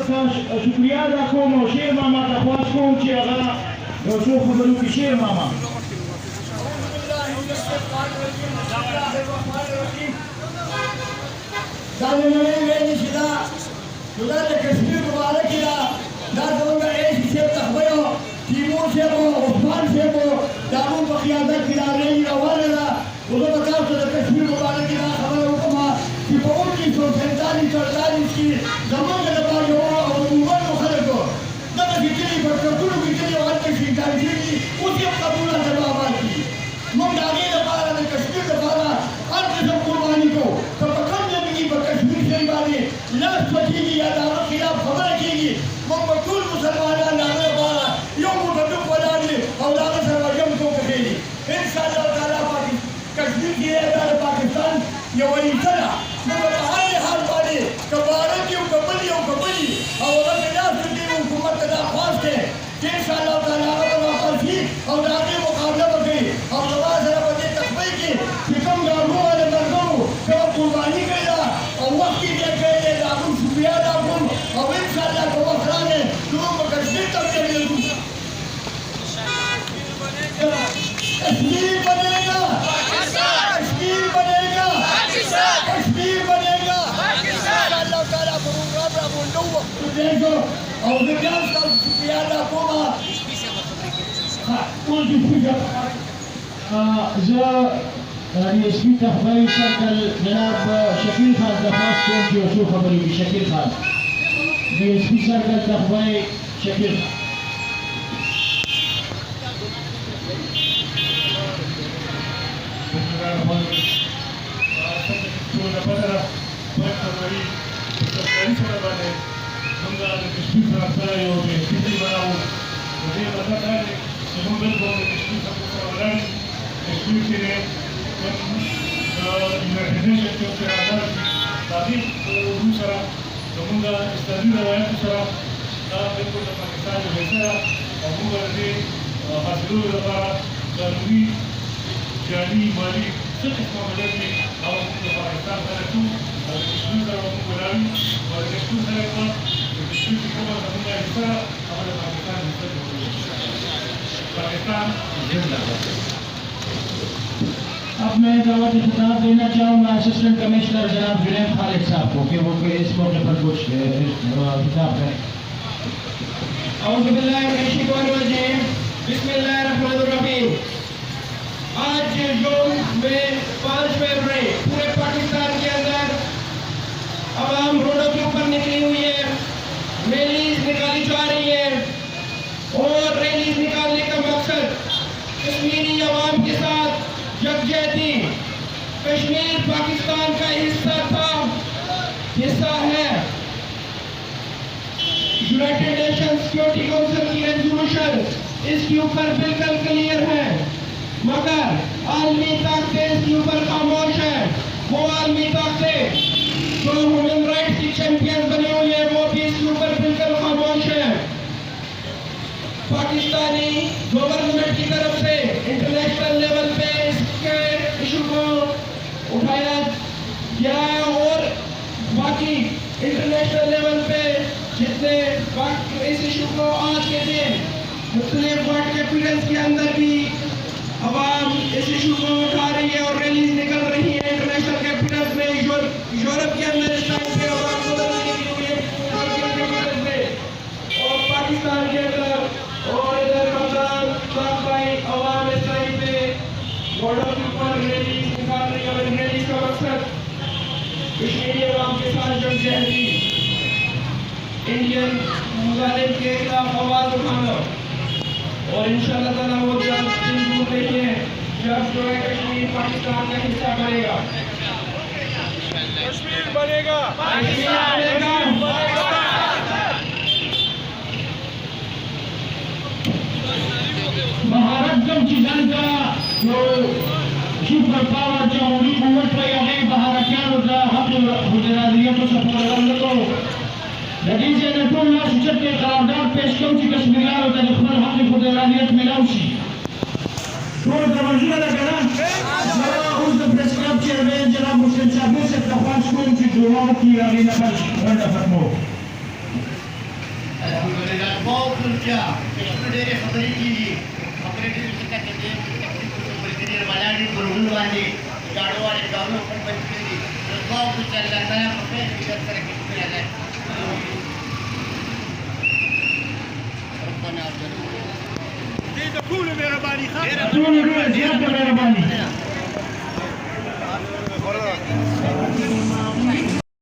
شکریہ ادا کوم او شیر ماما ته خواست کوم چې هغه یو څو خبرو کې شیر ماما دا نړۍ ویلې چې دا د کشمیر مبارک دا زموږ ایس صاحب تخبیو تیمور صاحب او عثمان صاحب دا موږ په قیادت کې دا رایې روانه ده خو زه به تاسو ته د کشمیر مبارک دا خبره وکړم چې په 1947 کې زموږ لپاره یو او عمومانو خلکو دغه کلي په ټولو کې کلي او هلته شهیدان شوي دي اوس یې قبرونه سره آباد دي موږ د هغې لپاره د کشمیر لپاره هر قسم قرباني کوو که په کوم ځای کې په کشمیر شریف باندې لاس سوچېږي یا د هغه خلاف خبره کېږي موږ به ټول مسلمانان د هغه لپاره یو موټه ټوپ ولاړ دي او د هغه سره به ژم ټوکه کوي انشاءالله تعالی کشمیر کې دا د پاکستان یوه حصه ده موږ په هر حال باندې که بارک یو که بل یو که بل وي او هغه د لاس سوچېږي حکومت ته دا خواست دی چې انشاءالله تعالی هغه به واپس شي او د هغې مقابله به کوي او زما سره په دې تخبۍ کې چې کوم ګارګو والا ملګرو کومه قرباني کړې ده او وخت یې ډېر کړی دی د هغوی شکریه ادا کوم او انشاءالله که وخت راغی نو موږ به کشمیر ته وچلېږو کشمیر بنېږه کشمیر بنېږه کشمیر بنېږه انشاءالله تعالی به موږ راغونډو وختو دیږو او زه بیا هم ستاسو شکریه ادا کوم زه डी एस पी تخبۍ سرکل جناب شکیل خان درخواست کوم چې یو څو خبرې وکړي Shakeel Khan D S P circle تخبۍ شکیل جاني مالي څه قسمه مدد وي او د پاکستان سره ټول د کشمیر سره موږ ولاړ یو او د کشمیر سره په کشمیر کې کومه زموږ حصه هغه د پاکستان حصه جوړوي پاکستان زنده باد अब मैं दावत खिताब देना चाहूँगा असिस्टेंट कमिश्नर जनाब जुनैद खालिद साहब को कि वो इस मौके पर कुछ खिताब करें बिस्मिल्लाहिर्रहमानिर्रहीम। आज जून में 5 फरवरी पूरे पाकिस्तान के अंदर आवाम रोडों के ऊपर निकली हुई है, रैलीज निकाली जा रही है और रैलीज निकालने का मकसद कश्मीरी आवाम के साथ यकजहती। कश्मीर पाकिस्तान का हिस्सा था, हिस्सा है। यूनाइटेड नेशन सिक्योरिटी काउंसिल की रेजोल्यूशन इसके ऊपर बिल्कुल क्लियर है, मगर आलमी ताकतें इसके ऊपर खामोश है। वो आलमी ताकतें जो ह्यूमन राइट्स की चैंपियन बनी हुई है वो भी इसके ऊपर बिल्कुल खामोश है। पाकिस्तानी गवर्नमेंट की तरफ से इंटरनेशनल लेवल पे इसके इशू को उठाया गया है और बाकी इंटरनेशनल लेवल पे जितने इस इशू को आज के दिन मुख्तलिफ वर्ल्ड कैपिटल्स के अंदर भी आवाम इस इशू को उठा रही है और रैलीज निकल रही है इंटरनेशनल कैपिटल्स में। यूरोप के अंदर इस टाइम पे आवाम और पाकिस्तान के अंदर और इधर रमजान भाई आवाम इस टाइम पे बॉर्डर के ऊपर रैलीज निकाल रही है और रैलीज का मकसद कश्मीरी आवाम के साथ जंग इंडियन मुजालिम के खिलाफ आवाज उठाना और इंशाअल्लाह ताला वो जब दिन दूर नहीं है जब जो है कश्मीर पाकिस्तान का हिस्सा बनेगा। कश्मीर बनेगा, कश्मीर बनेगा। महारत जब चीजन का जो सुपर पावर जमहूरी कुव्वत पर यही बहारकियान उठा हक हुजरादियत और सफर को नतीजे ने टोल ला सूचत के करारदाद पेश कम की कश्मीरियान और तजखमल हक हुजरादियत मिलाउसी टोल तवज्जो लगा उस प्रेस क्लब चेयरमैन जनाब मुस्लिम साहब से दरख्वास्त को की दुआओं की आगे नफर फरमो अल्हम्दुलिल्लाह बहुत ऊंचा इसमें ढेर खबरें की खबरें की क्या कहते हैं बल्कि मलाड़ी बुलबुल वाली गाड़ों वाले गाड़ों पर बच्चे की बहुत ऊंचा लगता है पकड़े इधर तरह के आ जाए دي تقول مهرباني خاطر تقول زيادة مهرباني